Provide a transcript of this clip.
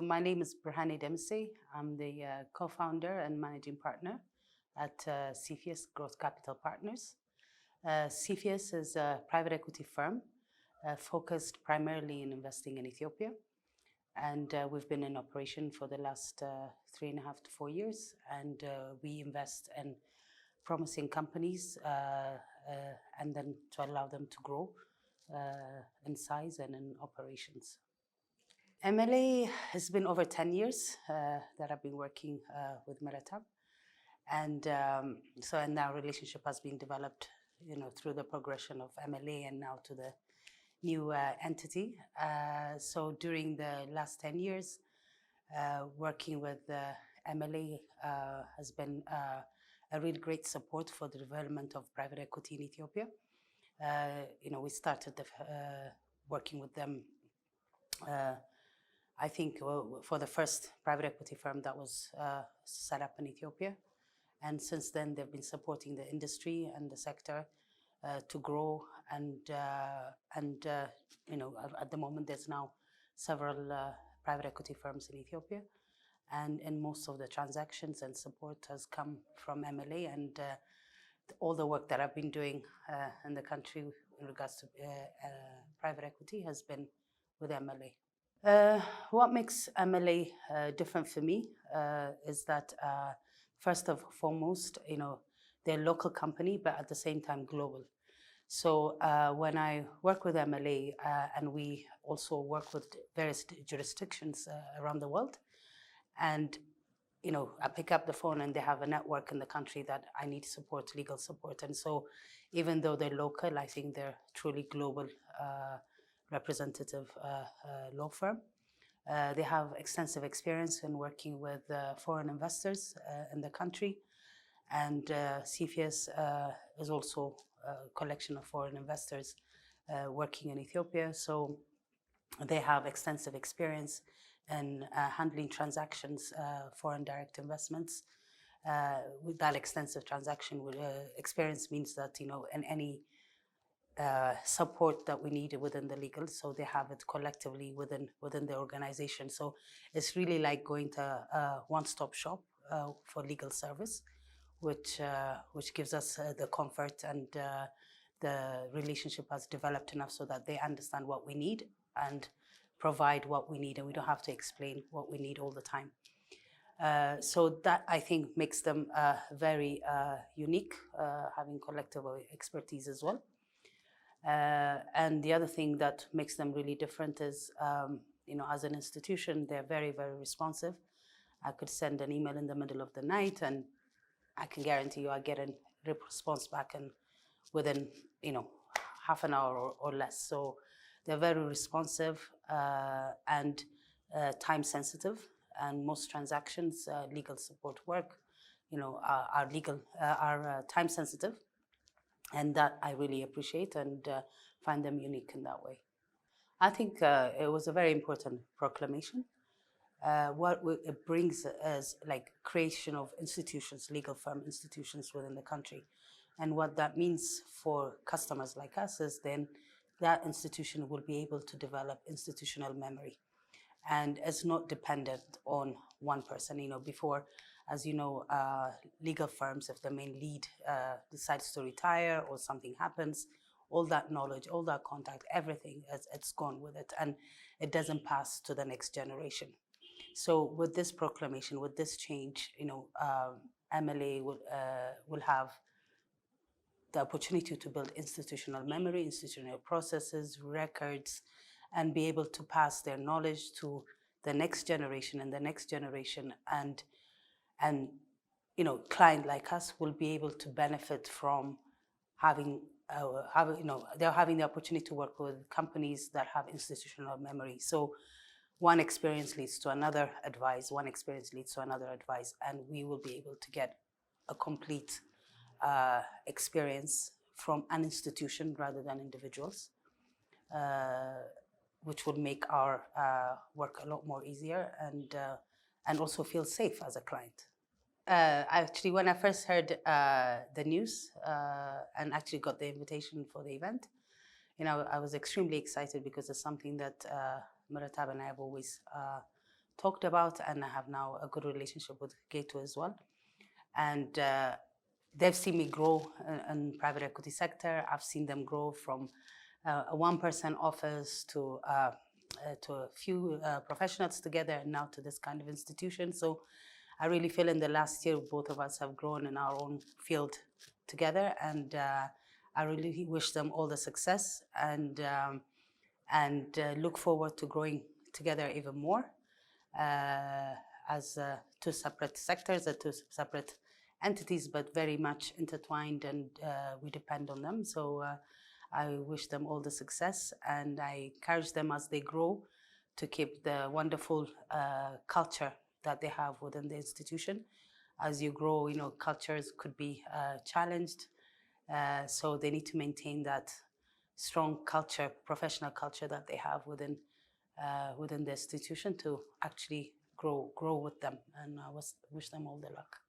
my name is Burhani Demse. I'm the co-founder and managing partner at CFIUS Growth Capital Partners. CFIUS is a private equity firm focused primarily in investing in Ethiopia. And we've been in operation for the last 3.5 to 4 years. And we invest in promising companies and then to allow them to grow in size and in operations. MLA has been over 10 years that I've been working with MEHRTEAB. And and our relationship has been developed, through the progression of MLA and now to the new entity. So during the last 10 years, working with MLA has been a really great support for the development of private equity in Ethiopia. We started working with them, I think, for the first private equity firm that was set up in Ethiopia. And since then, they've been supporting the industry and the sector to grow. And at the moment, there's now several private equity firms in Ethiopia. And most of the transactions and support has come from MLA. And all the work that I've been doing in the country in regards to private equity has been with MLA. What makes MLA different for me is that, first and foremost, they're a local company, but at the same time global. So when I work with MLA, and we also work with various jurisdictions around the world, and I pick up the phone and they have a network in the country that I need support, legal support. And so even though they're local, I think they're truly global representative law firm. They have extensive experience in working with foreign investors in the country. And CFIUS is also a collection of foreign investors working in Ethiopia. So they have extensive experience in handling transactions, foreign direct investments. With that extensive transaction experience means that, in any support that we need within the legal, so they have it collectively within the organization. So it's really like going to a one-stop shop for legal service, which gives us the comfort, and the relationship has developed enough so that they understand what we need and provide what we need, and we don't have to explain what we need all the time. So that, I think, makes them very unique, having collective expertise as well. And the other thing that makes them really different is, as an institution, they're very, very responsive. I could send an email in the middle of the night, and I can guarantee you I get a response back within, half an hour or less. So they're very responsive and time sensitive. And most transactions, legal support work, are time sensitive. And that I really appreciate and find them unique in that way. I think it was a very important proclamation. What it brings is like creation of institutions, legal firm institutions within the country. And what that means for customers like us is then that institution will be able to develop institutional memory. And it's not dependent on one person. Before, as you know, legal firms, if the main lead decides to retire or something happens, all that knowledge, all that contact, everything, it's gone with it, and it doesn't pass to the next generation. So with this proclamation, with this change, MLA will have the opportunity to build institutional memory, institutional processes, records, and be able to pass their knowledge to the next generation and the next generation. And client like us will be able to benefit from having they're having the opportunity to work with companies that have institutional memory. So one experience leads to another advice, one experience leads to another advice, and we will be able to get a complete experience from an institution rather than individuals, which will make our work a lot more easier and also feel safe as a client. Actually, when I first heard the news and actually got the invitation for the event, I was extremely excited because it's something that MEHRTEAB and I have always talked about, and I have now a good relationship with Getu as well. And they've seen me grow in private equity sector. I've seen them grow from a one-person office to a few professionals together, and now to this kind of institution. So I really feel in the last year, both of us have grown in our own field together, and I really wish them all the success, and look forward to growing together even more as two separate sectors, two separate entities, but very much intertwined, and we depend on them. So I wish them all the success, and I encourage them as they grow to keep the wonderful culture that they have within the institution. As you grow, you know, cultures could be challenged, so they need to maintain that strong culture, professional culture that they have within the institution to actually grow with them. And I wish them all the luck.